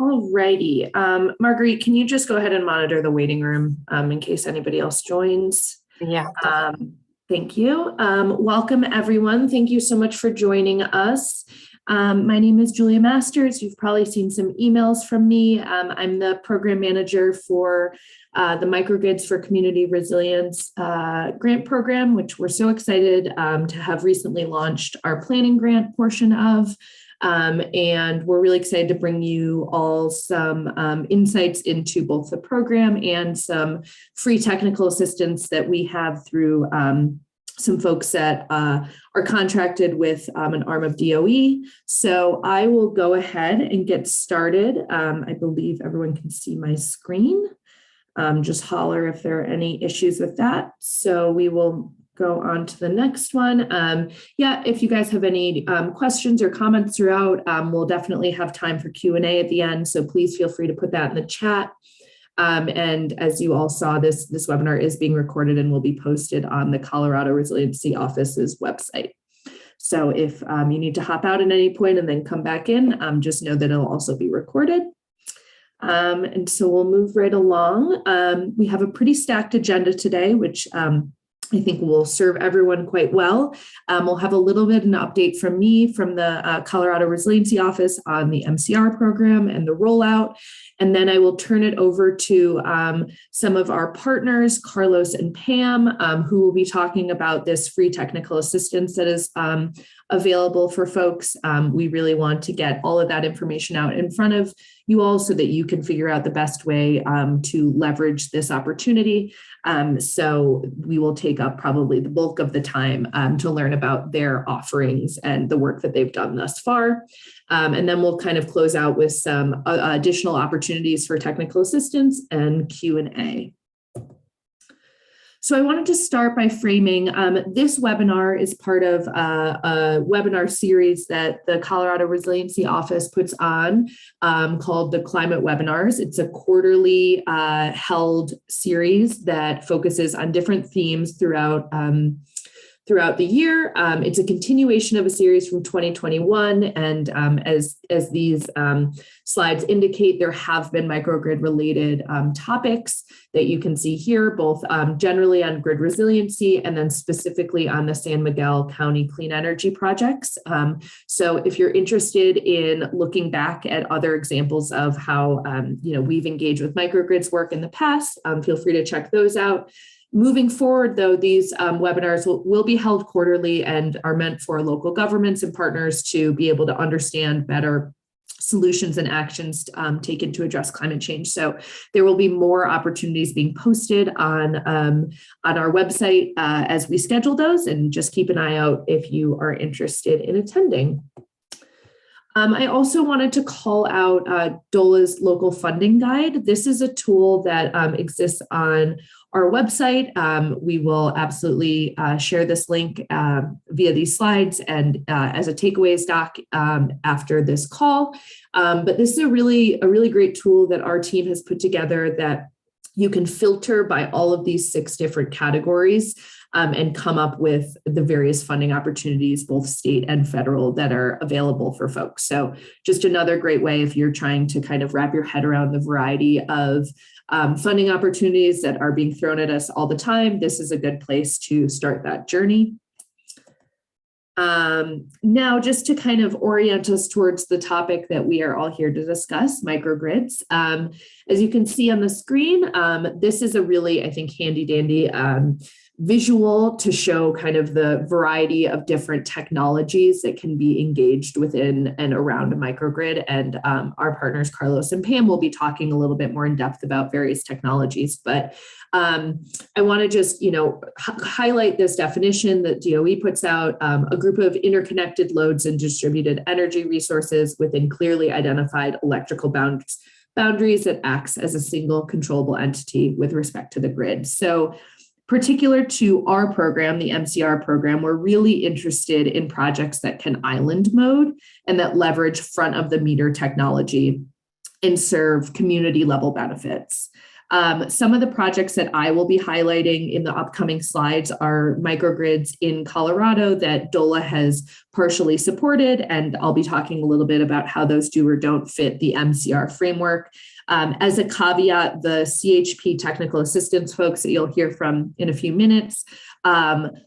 All righty. Marguerite, can you just go ahead and monitor the waiting room in case anybody else joins? Yeah. Thank you. Welcome, everyone. Thank you so much for joining us. My name is Julia Masters. You've probably seen some emails from me. I'm the program manager for the Microgrids for Community Resilience grant program, which we're so excited to have recently launched our planning grant portion of. And we're really excited to bring you all some insights into both the program and some free technical assistance that we have through some folks that are contracted with an arm of DOE. So I will go ahead and get started. I believe everyone can see my screen. Just holler if there are any issues with that. So we will go on to the next one. If you guys have any questions or comments throughout, we'll definitely have time for Q&A at the end. So please feel free to put that in the chat. And as you all saw, this webinar is being recorded and will be posted on the Colorado Resiliency Office's website. So if you need to hop out at any point and then come back in, just know that it'll also be recorded. And so we'll move right along. We have a pretty stacked agenda today, which I think will serve everyone quite well. We'll have a little bit of an update from me from the Colorado Resiliency Office on the MCR program and the rollout. And then I will turn it over to some of our partners, Carlos and Pam, who will be talking about this free technical assistance that is available for folks. We really want to get all of that information out in front of you all so that you can figure out the best way to leverage this opportunity. So we will take up probably the bulk of the time to learn about their offerings and the work that they've done thus far. And then we'll kind of close out with some additional opportunities for technical assistance and Q&A. So I wanted to start by framing this webinar is part of a webinar series that the Colorado Resiliency Office puts on called the Climate Webinars. It's a quarterly held series that focuses on different themes throughout the year. It's a continuation of a series from 2021. And as these slides indicate, there have been microgrid related topics that you can see here, both generally on grid resiliency and then specifically on the San Miguel County clean energy projects. So if you're interested in looking back at other examples of how we've engaged with microgrids work in the past, feel free to check those out. Moving forward, though, these webinars will be held quarterly and are meant for local governments and partners to be able to understand better solutions and actions taken to address climate change. So there will be more opportunities being posted on our website as we schedule those, and just keep an eye out if you are interested in attending. I also wanted to call out DOLA's local funding guide. This is a tool that exists on our website. We will absolutely share this link via these slides and as a takeaways doc after this call. But this is a really great tool that our team has put together that you can filter by all of these 6 different categories and come up with the various funding opportunities, both state and federal, that are available for folks. So just another great way if you're trying to kind of wrap your head around the variety of funding opportunities that are being thrown at us all the time. This is a good place to start that journey. Now, just to kind of orient us towards the topic that we are all here to discuss, microgrids. As you can see on the screen, this is a really, I think, handy dandy visual to show kind of the variety of different technologies that can be engaged within and around a microgrid. And our partners, Carlos and Pam, will be talking a little bit more in depth about various technologies. But I want to just, highlight this definition that DOE puts out, a group of interconnected loads and distributed energy resources within clearly identified electrical boundaries that acts as a single controllable entity with respect to the grid. So particular to our program, the MCR program, we're really interested in projects that can island mode and that leverage front of the meter technology and serve community level benefits. Some of the projects that I will be highlighting in the upcoming slides are microgrids in Colorado that DOLA has partially supported, and I'll be talking a little bit about how those do or don't fit the MCR framework. As a caveat, the CHP technical assistance folks that you'll hear from in a few minutes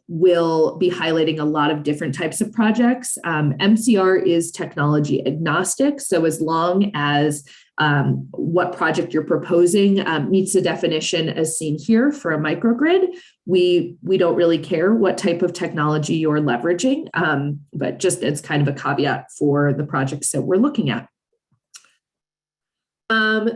will be highlighting a lot of different types of projects. MCR is technology agnostic, so as long as what project you're proposing meets the definition as seen here for a microgrid, we don't really care what type of technology you're leveraging, but just as kind of a caveat for the projects that we're looking at.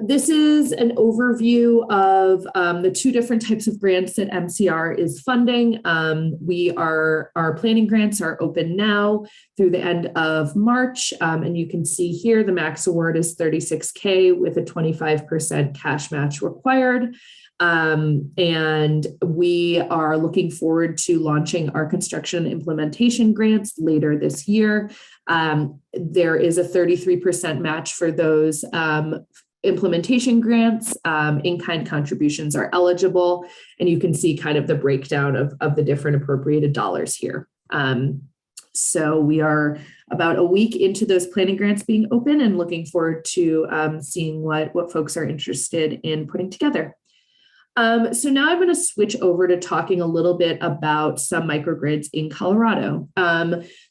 This is an overview of the two different types of grants that MCR is funding. Our planning grants are open now through the end of March, and you can see here the max award is $36K with a 25% cash match required. And we are looking forward to launching our construction and implementation grants later this year. There is a 33% match for those implementation grants. In-kind contributions are eligible, and you can see kind of the breakdown of the different appropriated dollars here. So we are about a week into those planning grants being open and looking forward to seeing what folks are interested in putting together. So now I'm going to switch over to talking a little bit about some microgrids in Colorado.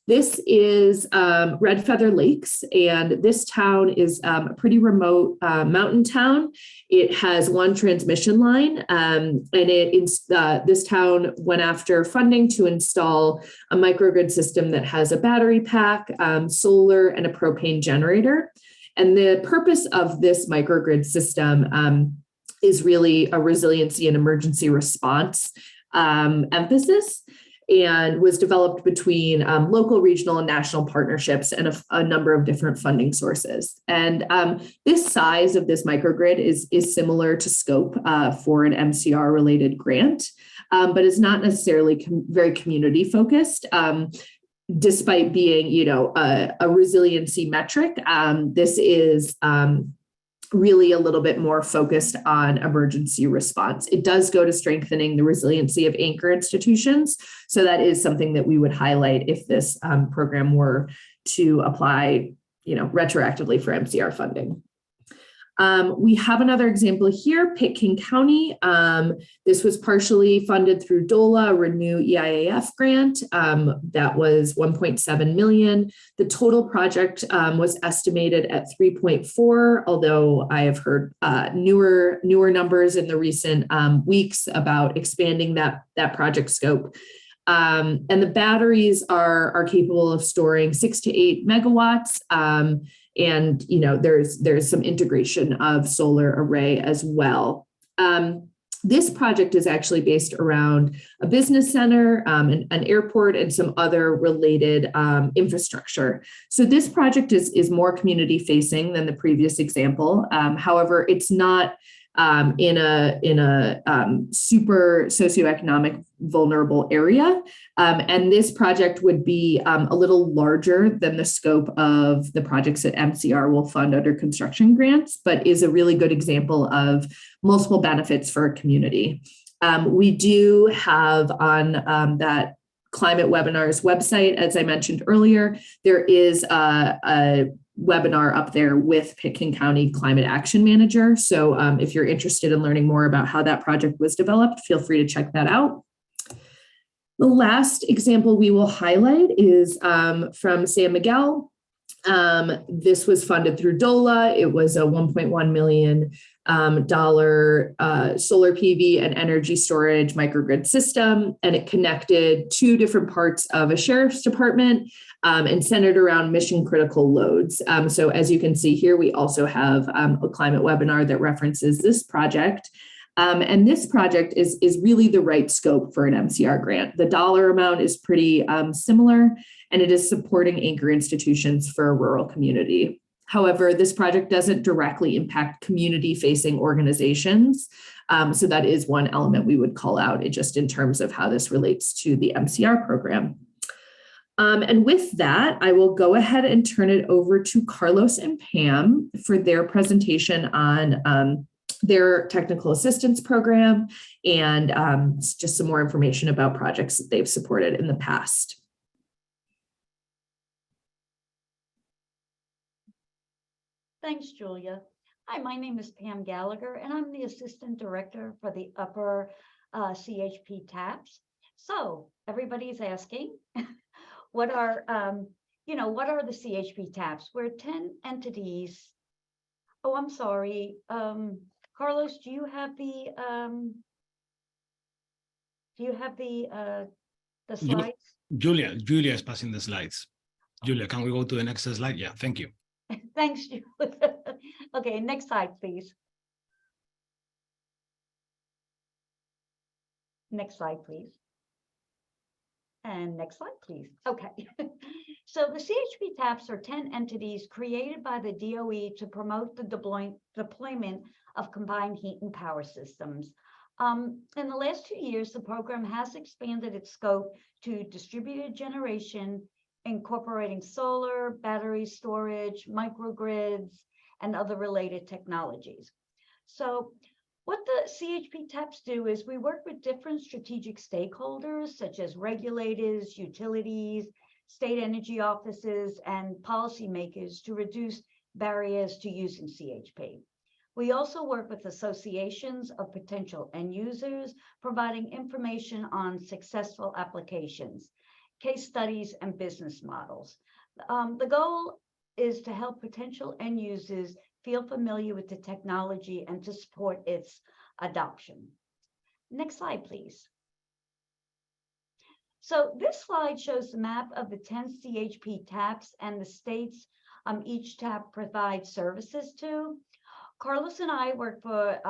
This is Red Feather Lakes, and this town is a pretty remote mountain town. It has one transmission line, and this town went after funding to install a microgrid system that has a battery pack, solar, and a propane generator. And the purpose of this microgrid system is really a resiliency and emergency response emphasis, and was developed between local, regional, and national partnerships and a number of different funding sources. And this size of this microgrid is similar to scope for an MCR related grant, but is not necessarily very community focused. Despite being, a resiliency metric, this is really a little bit more focused on emergency response. It does go to strengthening the resiliency of anchor institutions. So that is something that we would highlight if this program were to apply, retroactively for MCR funding. We have another example here, Pitkin County. This was partially funded through DOLA, a Renew EIAF grant that was $1.7 million. The total project was estimated at 3.4, although I have heard newer numbers in the recent weeks about expanding that project scope. And the batteries are capable of storing 6 to 8 megawatts. And there's some integration of solar array as well. This project is actually based around a business center, an airport, and some other related infrastructure. So this project is more community facing than the previous example. However, it's not in a super socioeconomic vulnerable area. And this project would be a little larger than the scope of the projects that MCR will fund under construction grants, but is a really good example of multiple benefits for a community. We do have on that climate webinars website, as I mentioned earlier, there is a webinar up there with Pitkin County Climate Action Manager. So if you're interested in learning more about how that project was developed, feel free to check that out. The last example we will highlight is from San Miguel. This was funded through DOLA. It was a $1.1 million solar PV and energy storage microgrid system, and it connected 2 different parts of a sheriff's department and centered around mission critical loads. So as you can see here, we also have a climate webinar that references this project. And this project is really the right scope for an MCR grant. The dollar amount is pretty similar, and it is supporting anchor institutions for a rural community. However, this project doesn't directly impact community-facing organizations. So that is one element we would call out just in terms of how this relates to the MCR program. And with that, I will go ahead and turn it over to Carlos and Pam for their presentation on their technical assistance program, and just some more information about projects that they've supported in the past. Thanks, Julia. Hi, my name is Pam Gallagher, and I'm the Assistant Director for the upper CHP Taps. So everybody's asking, what are the CHP Taps? We're 10 entities. Oh, I'm sorry. Carlos, do you have the slides? Julia is passing the slides. Julia, can we go to the next slide? Yeah, thank you. Thanks, Julia. Okay, next slide, please. Next slide, please. And next slide, please. Okay. So the CHP Taps are 10 entities created by the DOE to promote the deployment of combined heat and power systems. In the last 2 years, the program has expanded its scope to distributed generation, incorporating solar, battery storage, microgrids, and other related technologies. So what the CHP Taps do is we work with different strategic stakeholders, such as regulators, utilities, state energy offices, and policymakers to reduce barriers to using CHP. We also work with associations of potential end users, providing information on successful applications, case studies, and business models. The goal is to help potential end users feel familiar with the technology and to support its adoption. Next slide, please. So this slide shows the map of the 10 CHP Taps and the states each tap provides services to. Carlos and I work for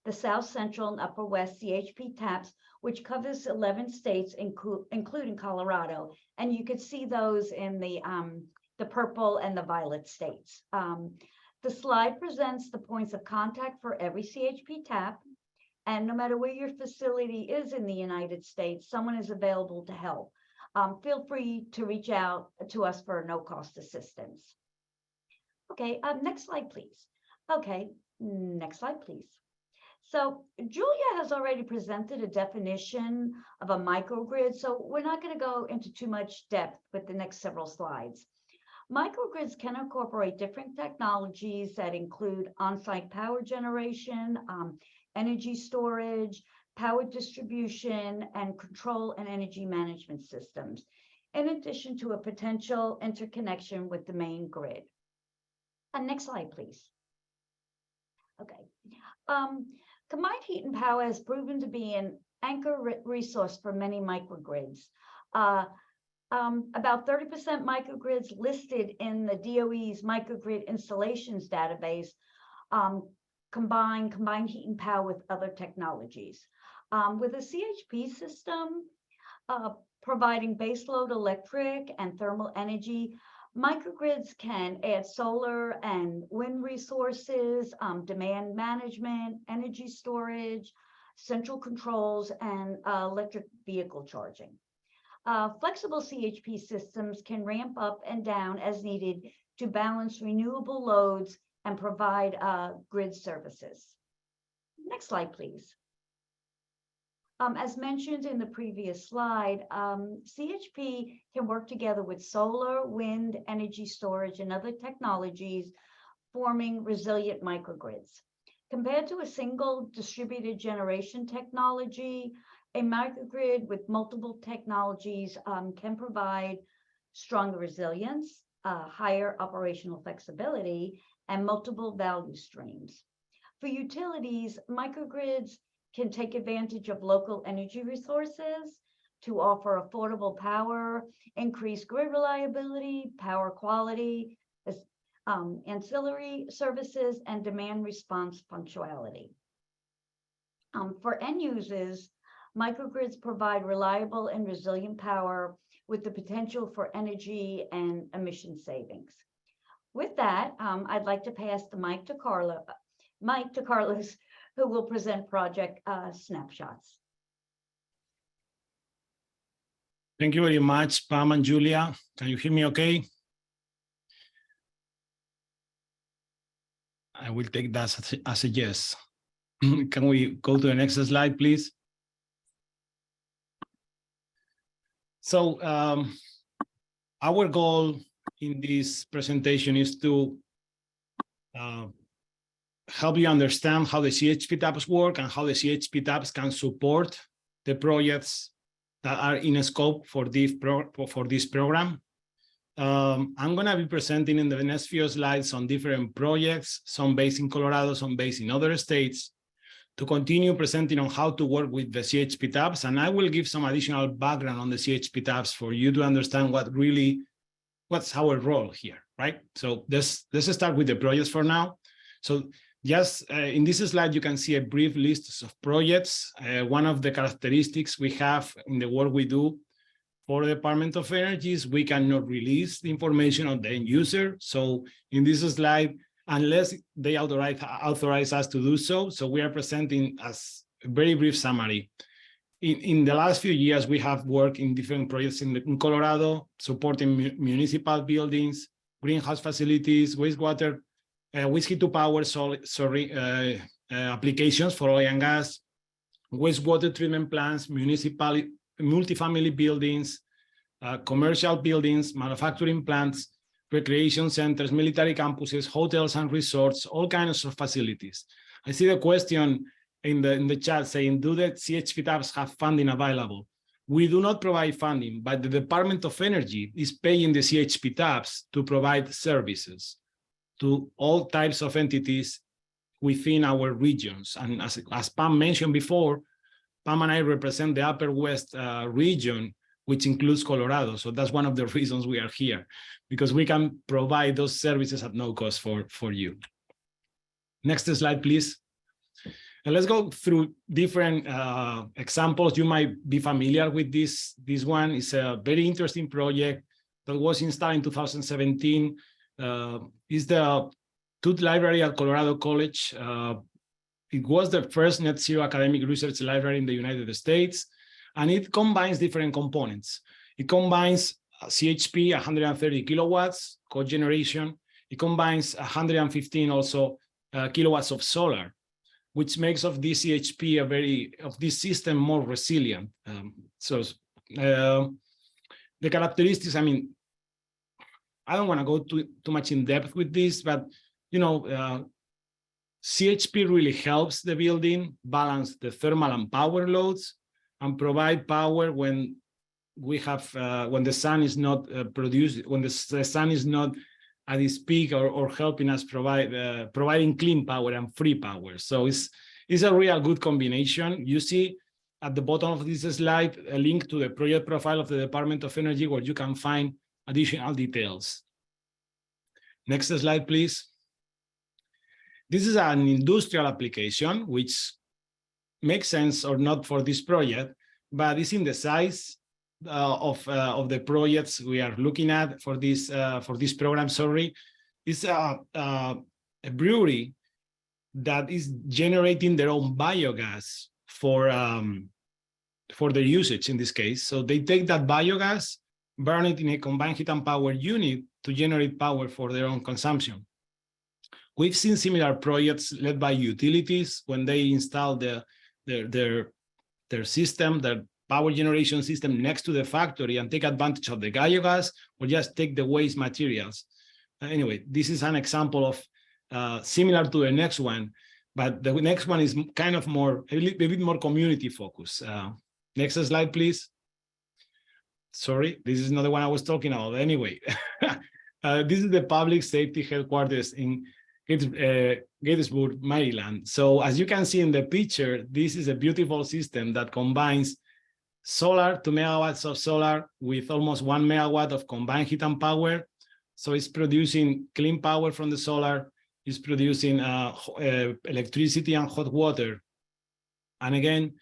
the South Central and Upper West CHP Taps, which covers 11 states, including Colorado. And you could see those in the purple and the violet states. The slide presents the points of contact for every CHP Tap. And no matter where your facility is in the United States, someone is available to help. Feel free to reach out to us for no-cost assistance. Okay, next slide, please. Okay, next slide, please. So Julia has already presented a definition of a microgrid, so we're not going to go into too much depth with the next several slides. Microgrids can incorporate different technologies that include on-site power generation, energy storage, power distribution, and control and energy management systems, in addition to a potential interconnection with the main grid. Next slide, please. Okay. Combined heat and power has proven to be an anchor resource for many microgrids. About 30% microgrids listed in the DOE's microgrid installations database combine combined heat and power with other technologies. With a CHP system providing baseload electric and thermal energy, microgrids can add solar and wind resources, demand management, energy storage, central controls, and electric vehicle charging. Flexible CHP systems can ramp up and down as needed to balance renewable loads and provide grid services. Next slide, please. As mentioned in the previous slide, CHP can work together with solar, wind, energy storage, and other technologies, forming resilient microgrids. Compared to a single distributed generation technology, a microgrid with multiple technologies can provide stronger resilience, higher operational flexibility, and multiple value streams. For utilities, microgrids can take advantage of local energy resources to offer affordable power, increase grid reliability, power quality, ancillary services, and demand response punctuality. For end users, microgrids provide reliable and resilient power with the potential for energy and emission savings. With that, I'd like to pass the mic to Carlos, who will present project snapshots. Thank you very much, Pam and Julia. Can you hear me okay? I will take that as a yes. Can we go to the next slide, please? So our goal in this presentation is to help you understand how the CHP Tabs work and how the CHP Tabs can support the projects that are in scope for this program. I'm going to be presenting in the next few slides on different projects, some based in Colorado, some based in other states, to continue presenting on how to work with the CHP Tabs. And I will give some additional background on the CHP Tabs for you to understand what's our role here, right? So let's start with the projects for now. So just in this slide, you can see a brief list of projects. One of the characteristics we have in the work we do for the Department of Energy is we cannot release the information on the end user. So in this slide, unless they authorize us to do so, so we are presenting as a very brief summary. In the last few years, we have worked in different projects in Colorado, supporting municipal buildings, greenhouse facilities, wastewater, waste-heat-to-power applications for oil and gas, wastewater treatment plants, multifamily buildings, commercial buildings, manufacturing plants, recreation centers, military campuses, hotels and resorts, all kinds of facilities. I see the question in the chat saying, do the CHP Tabs have funding available? We do not provide funding, but the Department of Energy is paying the CHP Tabs to provide services to all types of entities within our regions. And as Pam mentioned before, Pam and I represent the Upper West region, which includes Colorado. So that's one of the reasons we are here, because we can provide those services at no cost for you. Next slide, please. And let's go through different examples. You might be familiar with this. This one is a very interesting project that was installed in 2017. It's the Tooth Library at Colorado College. It was the first net zero academic research library in the United States, and it combines different components. It combines CHP 130 kilowatts cogeneration. It combines 115 also kilowatts of solar, which makes of this CHP this system more resilient. The characteristics, I mean, I don't want to go too much in depth with this, but CHP really helps the building balance the thermal and power loads and provide power when we have when the sun is not when the sun is not at its peak or helping us providing clean power and free power. So it's a real good combination. You see at the bottom of this slide a link to the project profile of the Department of Energy where you can find additional details. Next slide, please. This is an industrial application, which makes sense or not for this project, but it's in the size of the projects we are looking at for this program. Sorry, it's a brewery that is generating their own biogas for their usage in this case. So they take that biogas, burn it in a combined heat and power unit to generate power for their own consumption. We've seen similar projects led by utilities when they install their system, their power generation system next to the factory and take advantage of the biogas or just take the waste materials. Anyway, this is an example of similar to the next one, but the next one is kind of a bit more community focused. Next slide, please. Sorry, this is not the one I was talking about. Anyway, this is the public safety headquarters in Gettysburg, Maryland. So as you can see in the picture, this is a beautiful system that combines solar, 2 megawatts of solar with almost 1 megawatt of combined heat and power. So it's producing clean power from the solar, it's producing electricity and hot water. And again,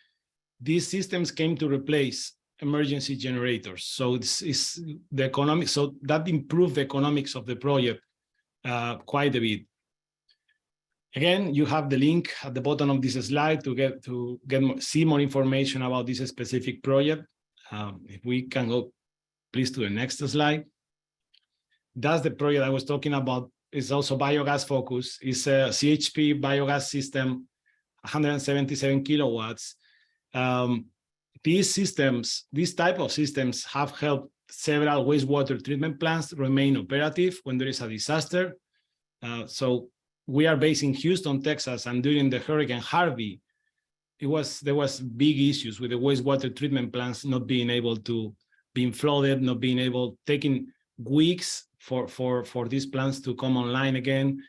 these systems came to replace emergency generators. So it's the economics, so that improved the economics of the project quite a bit. Again, you have the link at the bottom of this slide to see more information about this specific project. If we can go, please, to the next slide. That's the project I was talking about. It's also biogas focused. It's a CHP biogas system, 177 kilowatts. These systems, these type of systems have helped several wastewater treatment plants remain operative when there is a disaster. So we are based in Houston, Texas, and during the Hurricane Harvey, there was big issues with the wastewater treatment plants not being able to being flooded, not being able, taking weeks for these plants to come online again.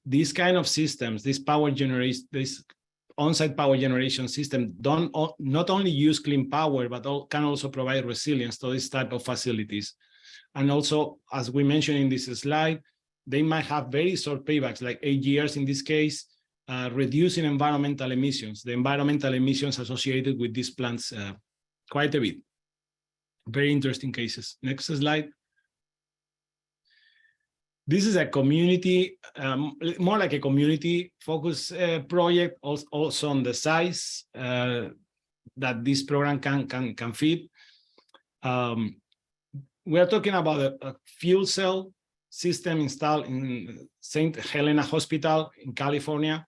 These kind of systems, this power generation, this on-site power generation system don't not only use clean power, but can also provide resilience to this type of facilities. And also, as we mentioned in this slide, they might have very short paybacks, like 8 years in this case, reducing environmental emissions, the environmental emissions associated with these plants quite a bit. Very interesting cases. Next slide. This is a community, more like a community focused project, also on the size that this program can fit. We are talking about a fuel cell system installed in St. Helena Hospital in California.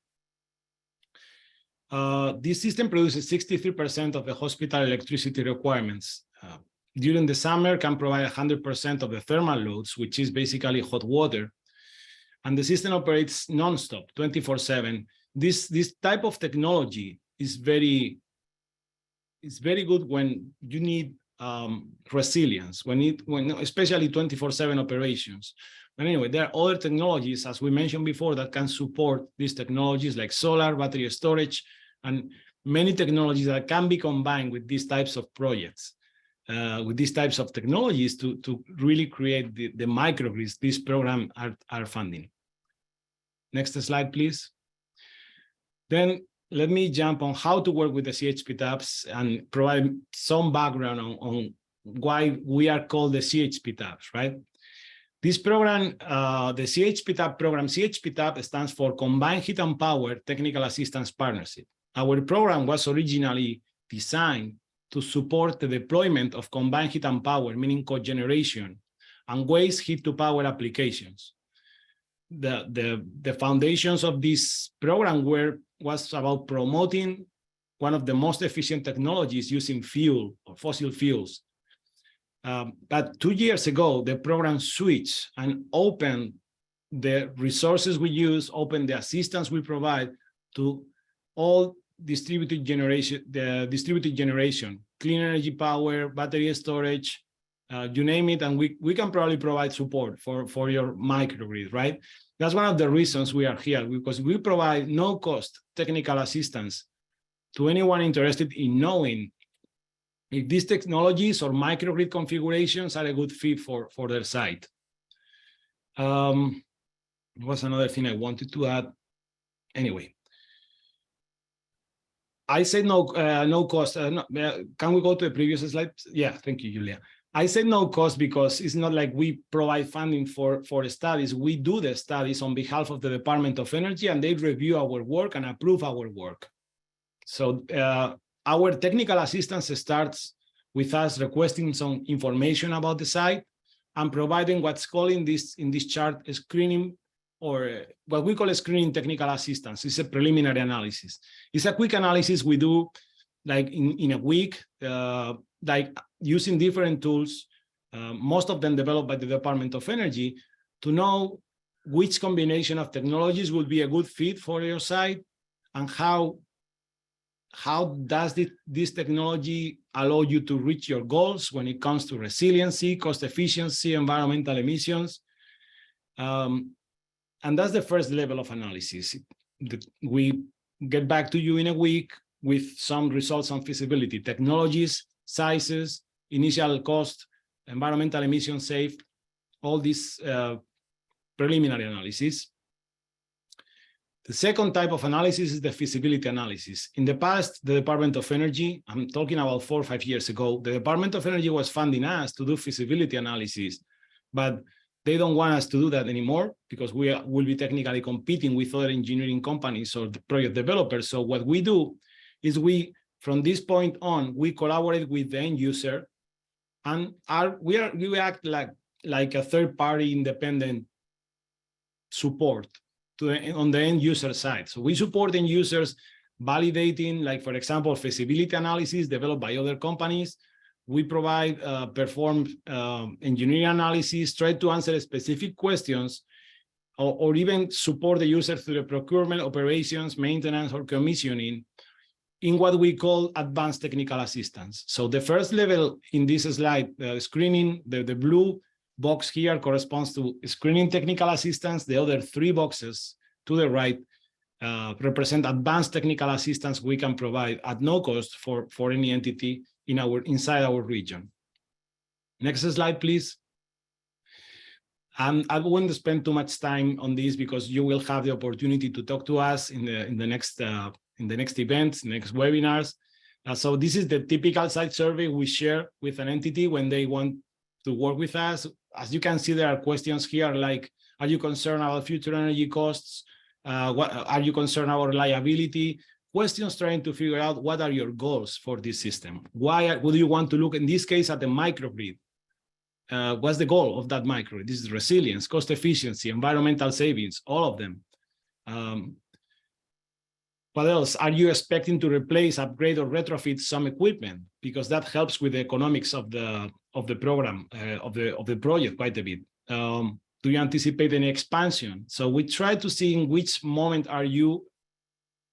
This system produces 63% of the hospital electricity requirements. During the summer, can provide 100% of the thermal loads, which is basically hot water. And the system operates nonstop, 24/7. This type of technology is very good when you need resilience, when especially 24/7 operations. But anyway, there are other technologies, as we mentioned before, that can support these technologies like solar, battery storage, and many technologies that can be combined with these types of projects. With these types of technologies to really create the microgrids this program are funding. Next slide, please. Then let me jump on how to work with the CHP Taps and provide some background on why we are called the CHP Taps, right? This program, the CHP Tab program, CHP Tab stands for Combined Heat and Power Technical Assistance Partnership. Our program was originally designed to support the deployment of combined heat and power, meaning cogeneration, and waste heat to power applications. The foundations of this program was about promoting one of the most efficient technologies using fuel or fossil fuels. But 2 years ago, the program switched and opened the resources we use, opened the assistance we provide to all distributed generation, clean energy power, battery storage, you name it, and we can probably provide support for your microgrid, right? That's one of the reasons we are here, because we provide no-cost technical assistance to anyone interested in knowing if these technologies or microgrid configurations are a good fit for their site. What's another thing I wanted to add? Anyway, I said no cost. Can we go to the previous slide? Yeah, thank you, Julia. I said no cost because it's not like we provide funding for studies. We do the studies on behalf of the Department of Energy, and they review our work and approve our work. So our technical assistance starts with us requesting some information about the site and providing what's called in this chart a screening, or what we call a screening technical assistance. It's a preliminary analysis. It's a quick analysis we do like in a week, like using different tools, most of them developed by the Department of Energy, to know which combination of technologies would be a good fit for your site, and how does this technology allow you to reach your goals when it comes to resiliency, cost efficiency, environmental emissions. And that's the first level of analysis. We get back to you in a week with some results on feasibility, technologies, sizes, initial cost, environmental emission safe, all this preliminary analysis. The second type of analysis is the feasibility analysis. In the past, the Department of Energy, I'm talking about 4 or 5 years ago, the Department of Energy was funding us to do feasibility analysis, but they don't want us to do that anymore because we will be technically competing with other engineering companies or the project developers. So what we do is from this point on, we collaborate with the end user, and we act like a third-party independent support on the end user side. So we support end users validating, like, for example, feasibility analysis developed by other companies. We provide, perform engineering analysis, try to answer specific questions, or even support the user through the procurement, operations, maintenance, or commissioning in what we call advanced technical assistance. So the first level in this slide, screening, the blue box here corresponds to screening technical assistance. The other three boxes to the right represent advanced technical assistance we can provide at no cost for any entity inside our region. Next slide, please. I won't spend too much time on this because you will have the opportunity to talk to us in the next events, next webinars. So this is the typical site survey we share with an entity when they want to work with us. As you can see, there are questions here like, are you concerned about future energy costs? What are you concerned about reliability? Questions trying to figure out what are your goals for this system. Why would you want to look, in this case, at the microgrid? What's the goal of that microgrid? This is resilience, cost efficiency, environmental savings, all of them. What else? Are you expecting to replace, upgrade, or retrofit some equipment? Because that helps with the economics of the program, of the project quite a bit. Do you anticipate any expansion? So we try to see in which moment are you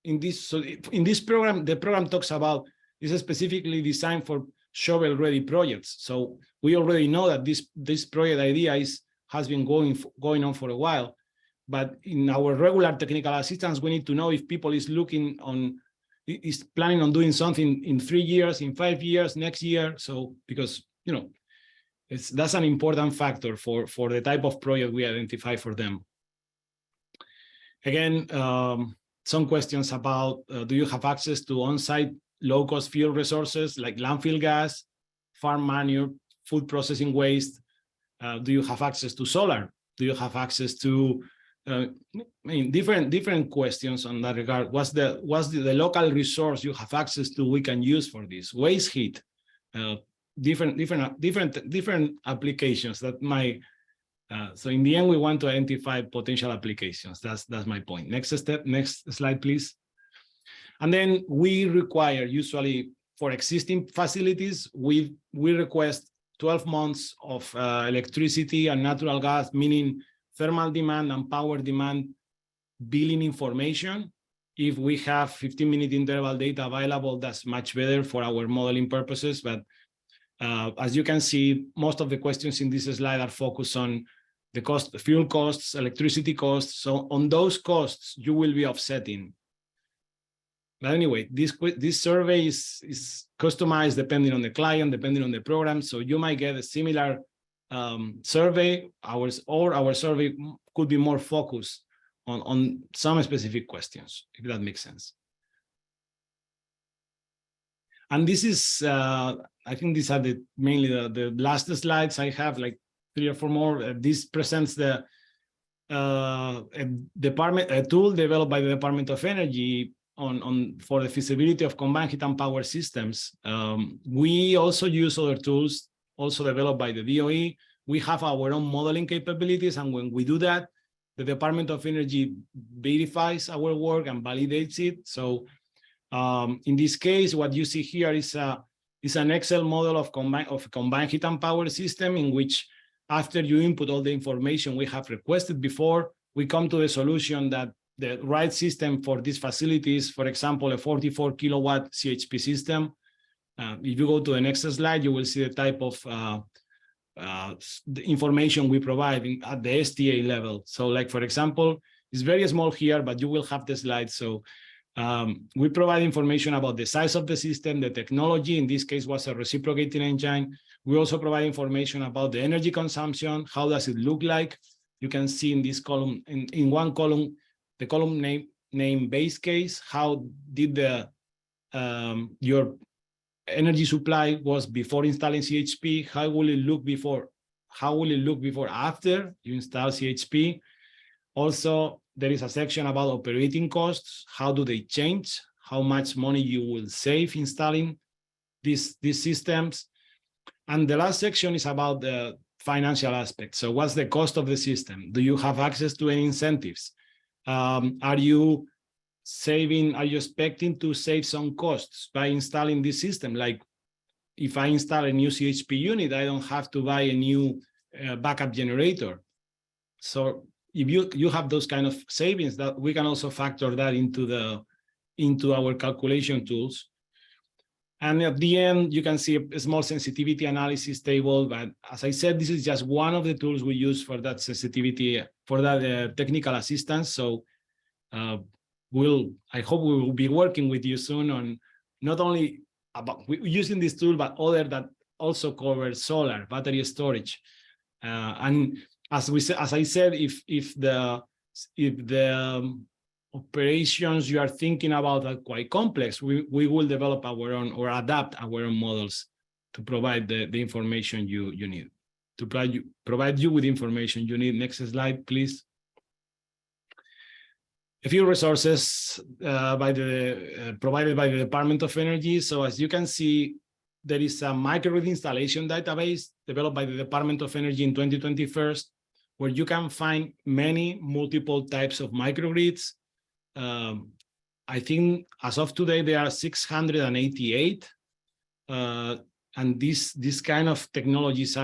in this. So in this program, the program talks about, this is specifically designed for shovel-ready projects. So we already know that this project idea has been going on for a while. But in our regular technical assistance, we need to know if people is planning on doing something in 3 years, in 5 years, next year. So because, you know, that's an important factor for the type of project we identify for them. Again, some questions about, do you have access to on-site low-cost fuel resources like landfill gas, farm manure, food processing waste? Do you have access to solar? Do you have access to different questions on that regard? What's the local resource you have access to we can use for this? Waste heat, different applications that might. So in the end, we want to identify potential applications. That's my point. Next slide, please. And then we require, usually for existing facilities, we request 12 months of electricity and natural gas, meaning thermal demand and power demand billing information. If we have 15-minute interval data available, that's much better for our modeling purposes. But as you can see, most of the questions in this slide are focused on the cost, fuel costs, electricity costs. So on those costs, you will be offsetting. But anyway, this survey is customized depending on the client, depending on the program. So you might get a similar survey, our survey could be more focused on some specific questions, if that makes sense. And this is, I think these are mainly the last slides. I have like 3 or 4 more. This presents the a tool developed by the Department of Energy for the feasibility of combined heat and power systems. We also use other tools also developed by the DOE. We have our own modeling capabilities, and when we do that, the Department of Energy verifies our work and validates it. So in this case, what you see here is an Excel model of combined heat and power system, in which after you input all the information we have requested before, we come to the solution that the right system for these facilities, for example, a 44 kilowatt CHP system. If you go to the next slide, you will see the type of the information we provide at the STA level. So like, for example, it's very small here, but you will have the slide. So we provide information about the size of the system, the technology, in this case was a reciprocating engine. We also provide information about the energy consumption. How does it look like? You can see in this column, in one column, the column name base case. How did your energy supply was before installing CHP? How will it look before? How will it look before after you install CHP? Also, there is a section about operating costs. How do they change? How much money you will save installing these systems? And the last section is about the financial aspect. So what's the cost of the system? Do you have access to any incentives? Are you expecting to save some costs by installing this system? Like if I install a new CHP unit, I don't have to buy a new backup generator. So if you have those kind of savings, that we can also factor that into our calculation tools. And at the end, you can see a small sensitivity analysis table. But as I said, this is just one of the tools we use for that sensitivity, for that technical assistance. So I hope we will be working with you soon on not only about using this tool, but other that also cover solar, battery storage. And as I said, if the operations you are thinking about are quite complex, we will develop our own or adapt our own models to provide the information you need, to provide you with information you need. Next slide, please. A few resources provided by the Department of Energy. So as you can see, there is a microgrid installation database developed by the Department of Energy in 2021, where you can find multiple types of microgrids. I think as of today, there are 688. And these kind of technologies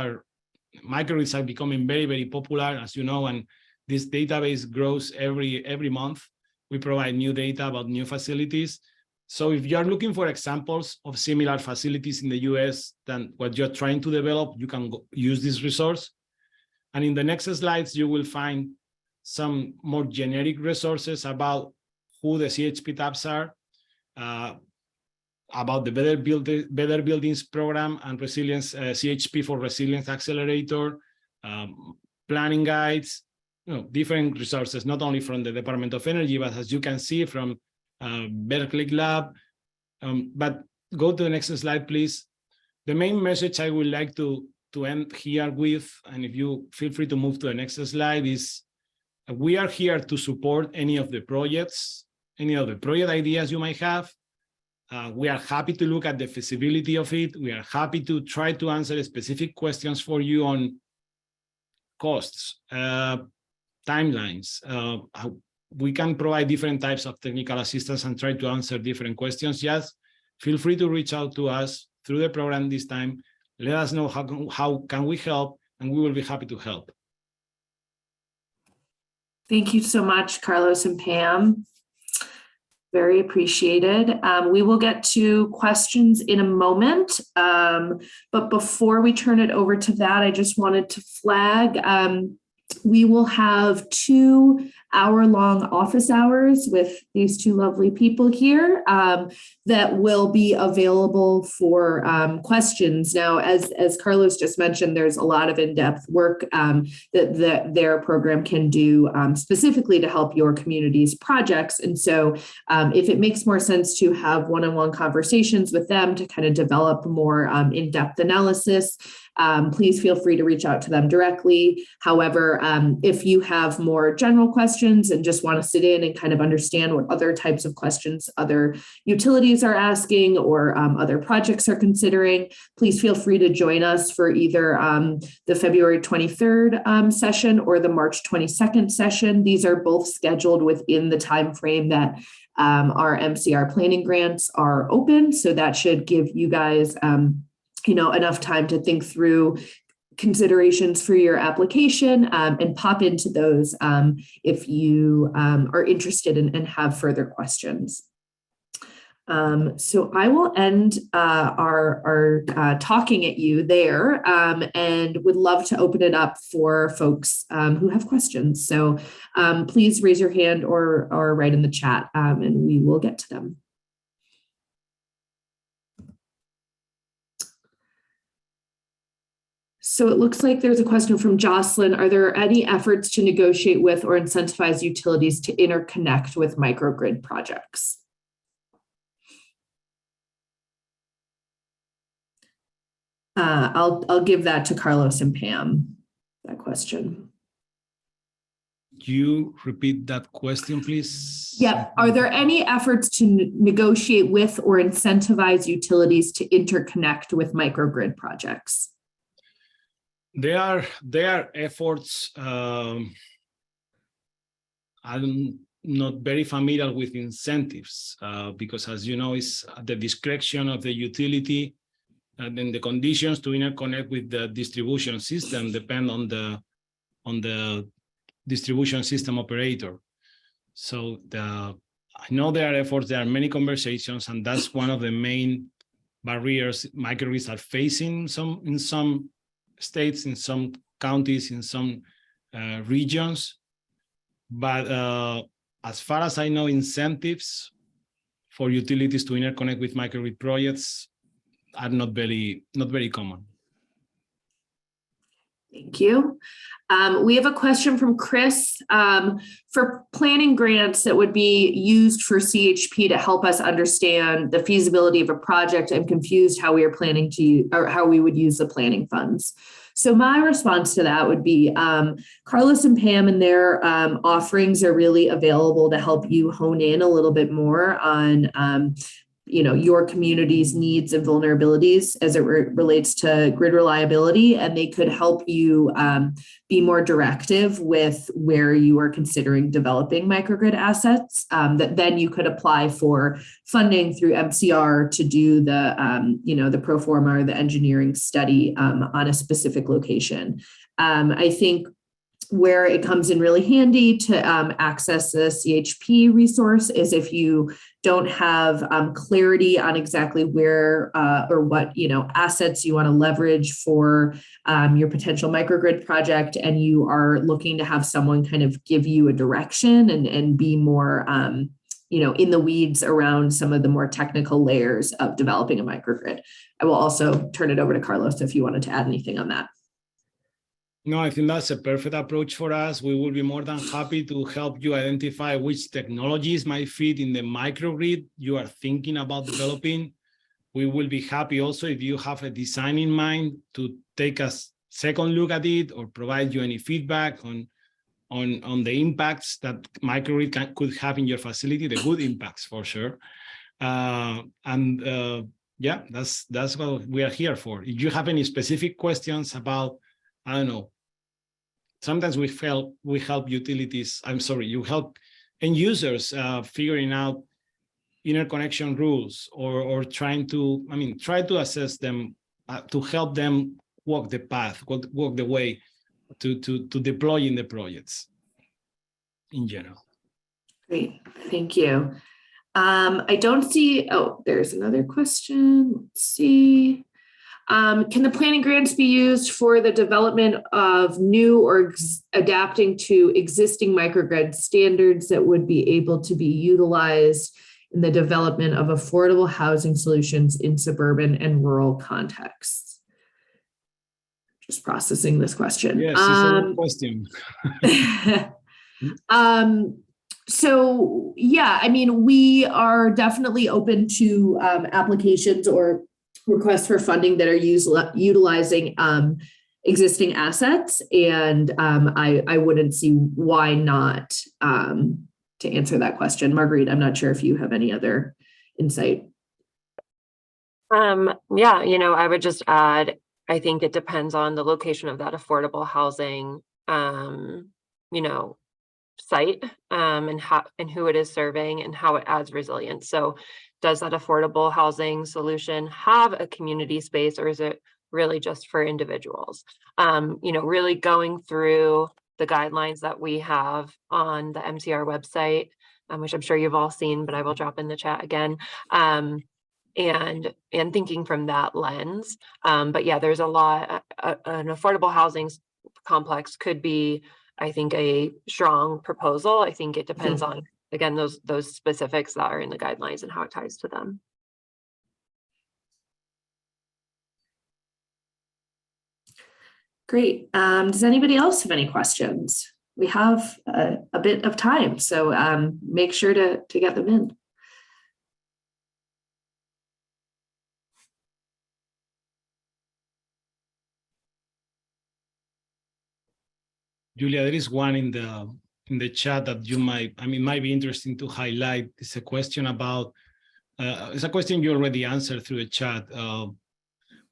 microgrids are becoming very, very popular, as you know, and this database grows every month. We provide new data about new facilities. So if you are looking for examples of similar facilities in the US than what you're trying to develop, you can use this resource. And in the next slides, you will find some more generic resources about who the CHP Taps are, about the Better Buildings Program and Resilience, CHP for Resilience Accelerator, planning guides, different resources, not only from the Department of Energy, but as you can see from Berkeley Lab. But go to the next slide, please. The main message I would like to end here with, and if you feel free to move to the next slide, is we are here to support any of the project ideas you might have. We are happy to look at the feasibility of it. We are happy to try to answer specific questions for you on costs, timelines. We can provide different types of technical assistance and try to answer different questions. Just feel free to reach out to us through the program this time. Let us know how can we help, and we will be happy to help. Thank you so much, Carlos and Pam. Very appreciated. We will get to questions in a moment, but before we turn it over to that, I just wanted to flag we will have 2 hour-long office hours with these 2 lovely people here that will be available for questions. Now, as Carlos just mentioned, there's a lot of in-depth work that their program can do specifically to help your community's projects. And so if it makes more sense to have one-on-one conversations with them to kind of develop more in-depth analysis, please feel free to reach out to them directly. However, if you have more general questions and just want to sit in and kind of understand what other types of questions other utilities are asking or other projects are considering, please feel free to join us for either the February 23rd session or the March 22nd session. These are both scheduled within the time frame that our MCR planning grants are open. So that should give you guys enough time to think through considerations for your application and pop into those if you are interested and have further questions. So I will end our talking at you there and would love to open it up for folks who have questions. So please raise your hand or write in the chat and we will get to them. So it looks like there's a question from Jocelyn. Are there any efforts to negotiate with or incentivize utilities to interconnect with microgrid projects? I'll give that to Carlos and Pam, that question. You repeat that question, please? Yeah. Are there any efforts to negotiate with or incentivize utilities to interconnect with microgrid projects? There are efforts. I'm not very familiar with incentives because, as you know, it's at the discretion of the utility, and then the conditions to interconnect with the distribution system depend on the distribution system operator. So I know there are efforts, there are many conversations, and that's one of the main barriers microgrids are facing in some states, in some counties, in some regions. But as far as I know, incentives for utilities to interconnect with microgrid projects are not very common. Thank you. We have a question from Chris. For planning grants that would be used for CHP to help us understand the feasibility of a project, I'm confused how we are planning to, or how we would use the planning funds. So my response to that would be Carlos and Pam and their offerings are really available to help you hone in a little bit more on your community's needs and vulnerabilities as it relates to grid reliability, and they could help you be more directive with where you are considering developing microgrid assets that then you could apply for funding through MCR to do the pro forma or the engineering study on a specific location. I think where it comes in really handy to access the CHP resource is if you don't have clarity on exactly where or what assets you want to leverage for your potential microgrid project, and you are looking to have someone kind of give you a direction and be more in the weeds around some of the more technical layers of developing a microgrid. I will also turn it over to Carlos if you wanted to add anything on that. No, I think that's a perfect approach for us. We will be more than happy to help you identify which technologies might fit in the microgrid you are thinking about developing. We will be happy also if you have a design in mind to take a second look at it or provide you any feedback on the impacts that microgrid could have in your facility, the good impacts for sure. Yeah, that's what we are here for. If you have any specific questions about, I don't know, sometimes we help utilities, you help end users figuring out interconnection rules or try to assess them, to help them walk the path, walk the way to deploy in the projects in general. Great, thank you. I don't see, there's another question. Let's see. Can the planning grants be used for the development of new or adapting to existing microgrid standards that would be able to be utilized in the development of affordable housing solutions in suburban and rural contexts? Just processing this question. Yes, it's a good question. So yeah, I mean, we are definitely open to applications or requests for funding that are utilizing existing assets, and I wouldn't see why not to answer that question. Marguerite, I'm not sure if you have any other insight. Yeah, I would just add, I think it depends on the location of that affordable housing, site and who it is serving and how it adds resilience. So does that affordable housing solution have a community space, or is it really just for individuals? Really going through the guidelines that we have on the MCR website, which I'm sure you've all seen, but I will drop in the chat again, and thinking from that lens. But yeah, there's a lot, an affordable housing complex could be, I think, a strong proposal. I think it depends on, again, those specifics that are in the guidelines and how it ties to them. Great. Does anybody else have any questions? We have a bit of time, so make sure to get them in. Julia, there is one in the chat that you might be interesting to highlight. It's a question about, it's a question you already answered through the chat.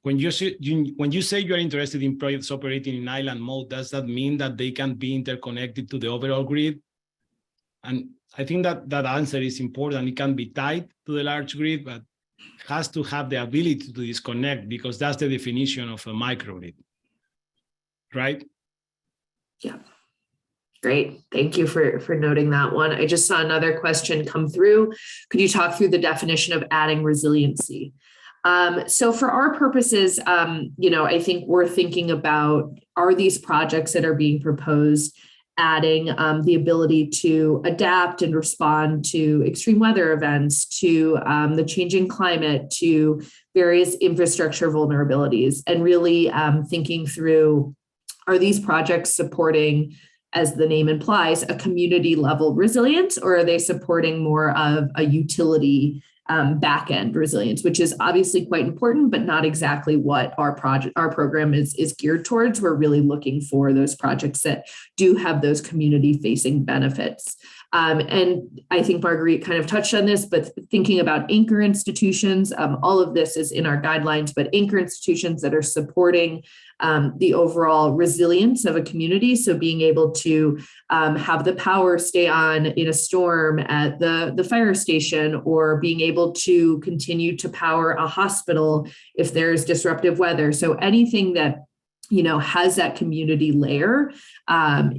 When you say you're interested in projects operating in island mode, does that mean that they can be interconnected to the overall grid? And I think that that answer is important. It can be tied to the large grid, but has to have the ability to disconnect, because that's the definition of a microgrid, right? Yeah. Great. Thank you for noting that one. I just saw another question come through. Could you talk through the definition of adding resiliency? So for our purposes, I think we're thinking about, are these projects that are being proposed adding the ability to adapt and respond to extreme weather events, to the changing climate, to various infrastructure vulnerabilities, and really thinking through, are these projects supporting, as the name implies, a community level resilience, or are they supporting more of a utility back-end resilience, which is obviously quite important, but not exactly what our program is geared towards. We're really looking for those projects that do have those community-facing benefits. And I think Marguerite kind of touched on this, but thinking about anchor institutions, all of this is in our guidelines, but anchor institutions that are supporting the overall resilience of a community. So being able to have the power stay on in a storm at the fire station, or being able to continue to power a hospital if there's disruptive weather. So anything that has that community layer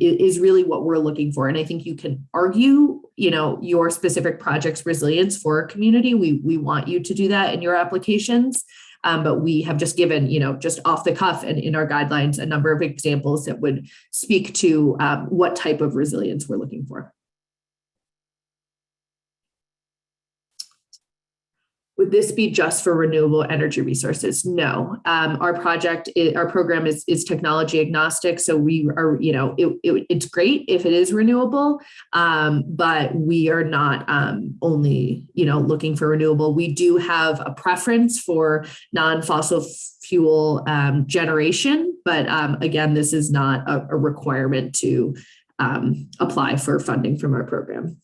is really what we're looking for. And I think you can argue, your specific project's resilience for a community. We want you to do that in your applications. But we have just given, just off the cuff and in our guidelines, a number of examples that would speak to what type of resilience we're looking for. Would this be just for renewable energy resources? No. Our program is technology agnostic. So we are, it's great if it is renewable, but we are not only, looking for renewable. We do have a preference for non-fossil fuel generation, but again, this is not a requirement to apply for funding from our program.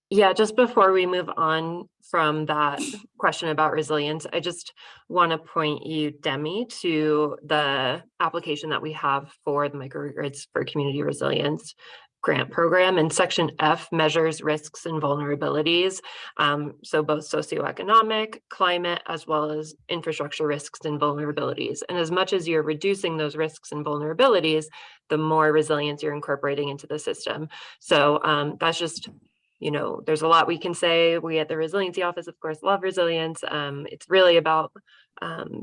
Yeah, just before we move on from that question about resilience, I just want to point you, Demi, to the application that we have for the Microgrids for Community Resilience grant program. And Section F measures risks and vulnerabilities. So both socioeconomic, climate, as well as infrastructure risks and vulnerabilities. And as much as you're reducing those risks and vulnerabilities, the more resilience you're incorporating into the system. So that's just, there's a lot we can say. We at the Resiliency Office, of course, love resilience. It's really about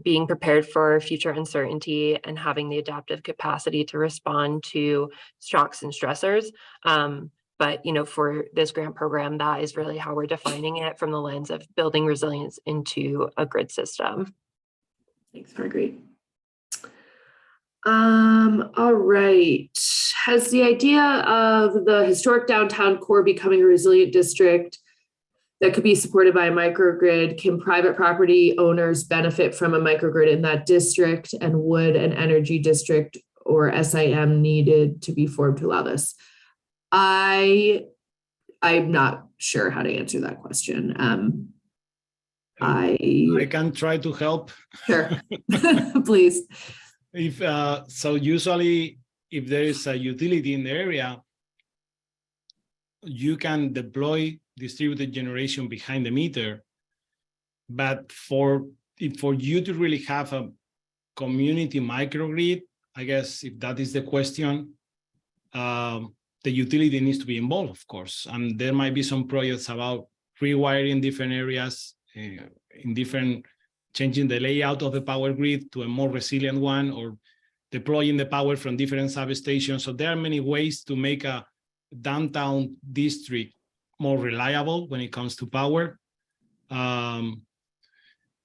being prepared for future uncertainty and having the adaptive capacity to respond to shocks and stressors. But, for this grant program, that is really how we're defining it, from the lens of building resilience into a grid system. Thanks, Marguerite. All right. Has the idea of the historic downtown core becoming a resilient district that could be supported by a microgrid, can private property owners benefit from a microgrid in that district? And would an energy district or SIM needed to be formed to allow this? I'm not sure how to answer that question. I can try to help. Sure, please. So usually, if there is a utility in the area, you can deploy distributed generation behind the meter. But for you to really have a community microgrid, I guess if that is the question, the utility needs to be involved, of course. And there might be some projects about rewiring different areas, changing the layout of the power grid to a more resilient one, or deploying the power from different substations. So there are many ways to make a downtown district more reliable when it comes to power.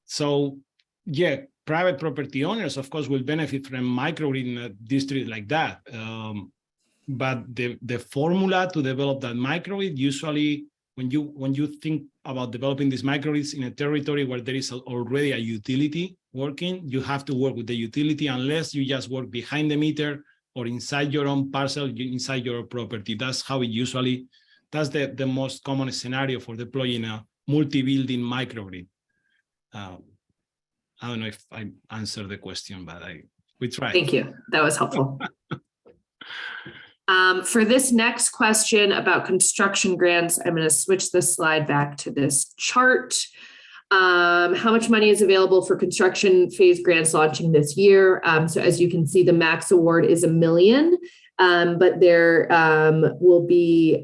So yeah, private property owners, of course, will benefit from microgrid in a district like that. But the formula to develop that microgrid, usually when you think about developing these microgrids in a territory where there is already a utility working, you have to work with the utility, unless you just work behind the meter or inside your own parcel, inside your property. That's how it usually, that's the most common scenario for deploying a multi-building microgrid. I don't know if I answered the question, but we tried. Thank you. That was helpful. For this next question about construction grants, I'm going to switch the slide back to this chart. How much money is available for construction phase grants launching this year? So as you can see, the max award is $1 million, but there will be,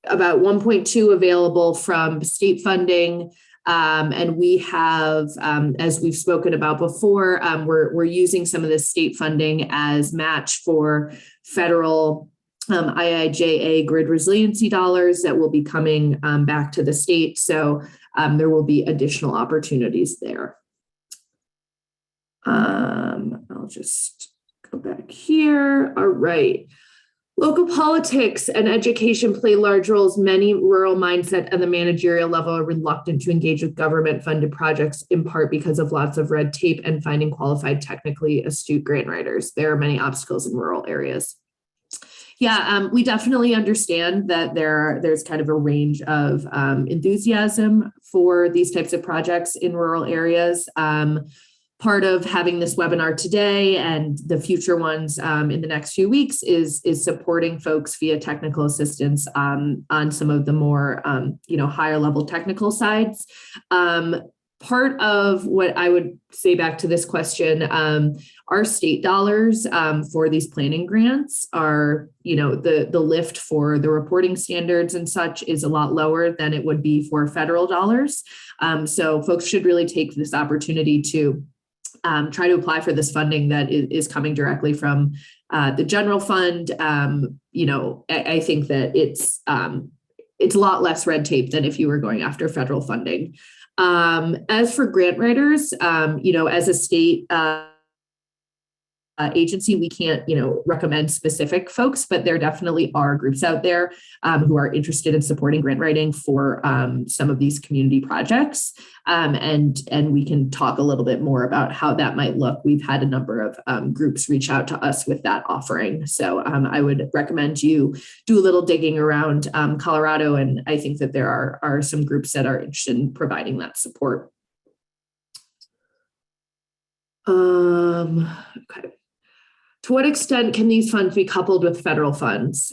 about 1.2 available from state funding. And we have, as we've spoken about before, we're using some of the state funding as match for federal IIJA grid resiliency dollars that will be coming back to the state. So there will be additional opportunities there. I'll just go back here. All right. Local politics and education play large roles. Many rural mindset and the managerial level are reluctant to engage with government-funded projects, in part because of lots of red tape and finding qualified, technically astute grant writers. There are many obstacles in rural areas. Yeah, we definitely understand that there's kind of a range of enthusiasm for these types of projects in rural areas. Part of having this webinar today and the future ones in the next few weeks is supporting folks via technical assistance on some of the more higher level technical sides. Part of what I would say back to this question, our state dollars for these planning grants are, the lift for the reporting standards and such is a lot lower than it would be for federal dollars. So folks should really take this opportunity to try to apply for this funding that is coming directly from the general fund. I think that it's a lot less red tape than if you were going after federal funding. As for grant writers, as a state agency, we can't, recommend specific folks, but there definitely are groups out there who are interested in supporting grant writing for some of these community projects. And we can talk a little bit more about how that might look. We've had a number of groups reach out to us with that offering. So I would recommend you do a little digging around Colorado. And I think that there are some groups that are interested in providing that support. Okay. To what extent can these funds be coupled with federal funds?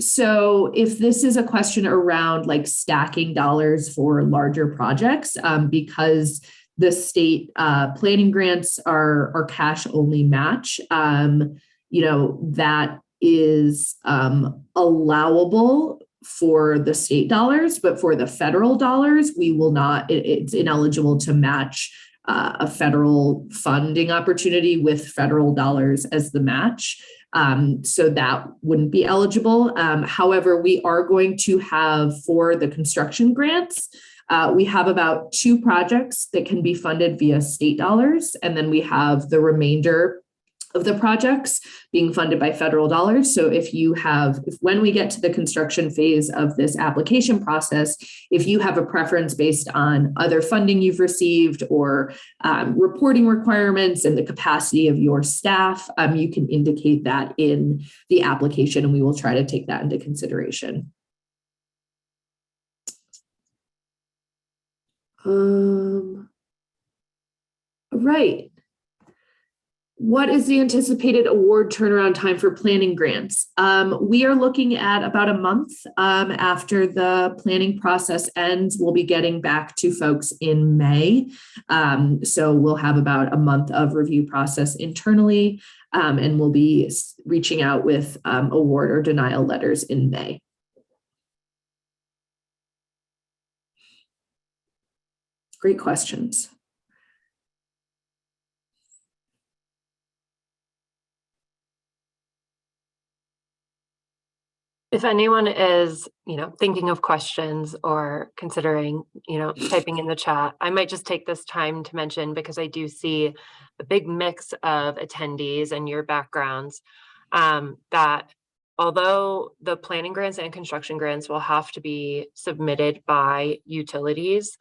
So if this is a question around like stacking dollars for larger projects, because the state planning grants are cash only match, that is allowable for the state dollars, but for the federal dollars, we will not, it's ineligible to match a federal funding opportunity with federal dollars as the match. So that wouldn't be eligible. However, we are going to have for the construction grants, we have about 2 projects that can be funded via state dollars. And then we have the remainder of the projects being funded by federal dollars. So when we get to the construction phase of this application process, if you have a preference based on other funding you've received or reporting requirements and the capacity of your staff, you can indicate that in the application, and we will try to take that into consideration. All right. What is the anticipated award turnaround time for planning grants? We are looking at about a month after the planning process ends. We'll be getting back to folks in May. So we'll have about a month of review process internally, and we'll be reaching out with award or denial letters in May. Great questions. If anyone is, thinking of questions or considering, typing in the chat, I might just take this time to mention, because I do see a big mix of attendees and your backgrounds, that although the planning grants and construction grants will have to be submitted by utilities,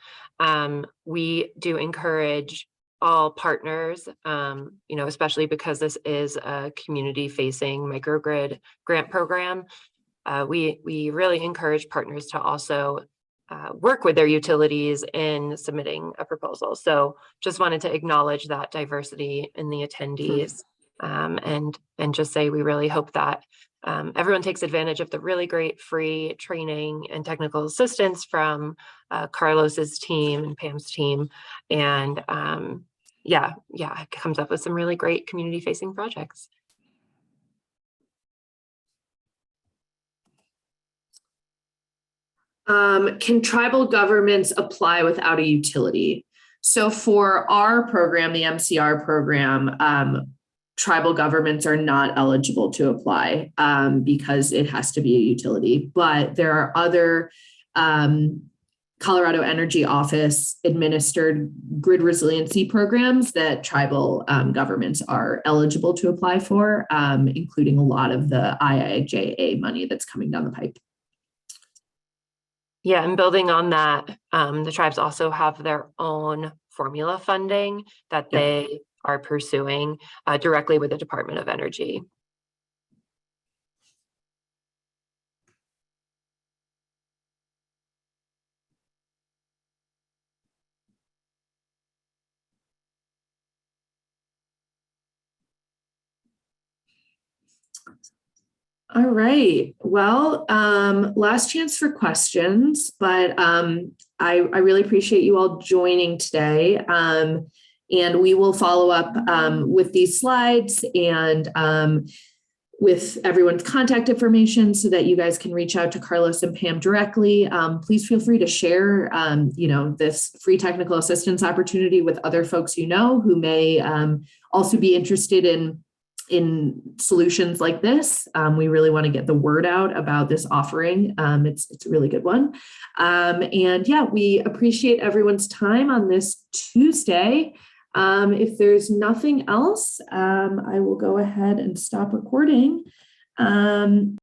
we do encourage all partners, especially because this is a community-facing microgrid grant program. We really encourage partners to also work with their utilities in submitting a proposal. So just wanted to acknowledge that diversity in the attendees. and just say we really hope that everyone takes advantage of the really great free training and technical assistance from Carlos's team and Pam's team, and yeah, it comes up with some really great community-facing projects. Can tribal governments apply without a utility? So for our program, the MCR program, tribal governments are not eligible to apply because it has to be a utility. But there are other Colorado Energy Office administered grid resiliency programs that tribal governments are eligible to apply for, including a lot of the IIJA money that's coming down the pipe. Yeah, and building on that, the tribes also have their own formula funding that they are pursuing directly with the Department of Energy. All right. Well, last chance for questions, but I really appreciate you all joining today. And we will follow up with these slides and with everyone's contact information so that you guys can reach out to Carlos and Pam directly. Please feel free to share, this free technical assistance opportunity with other folks you know who may also be interested in solutions like this. We really want to get the word out about this offering. It's a really good one. And yeah, we appreciate everyone's time on this Tuesday. If there's nothing else, I will go ahead and stop recording.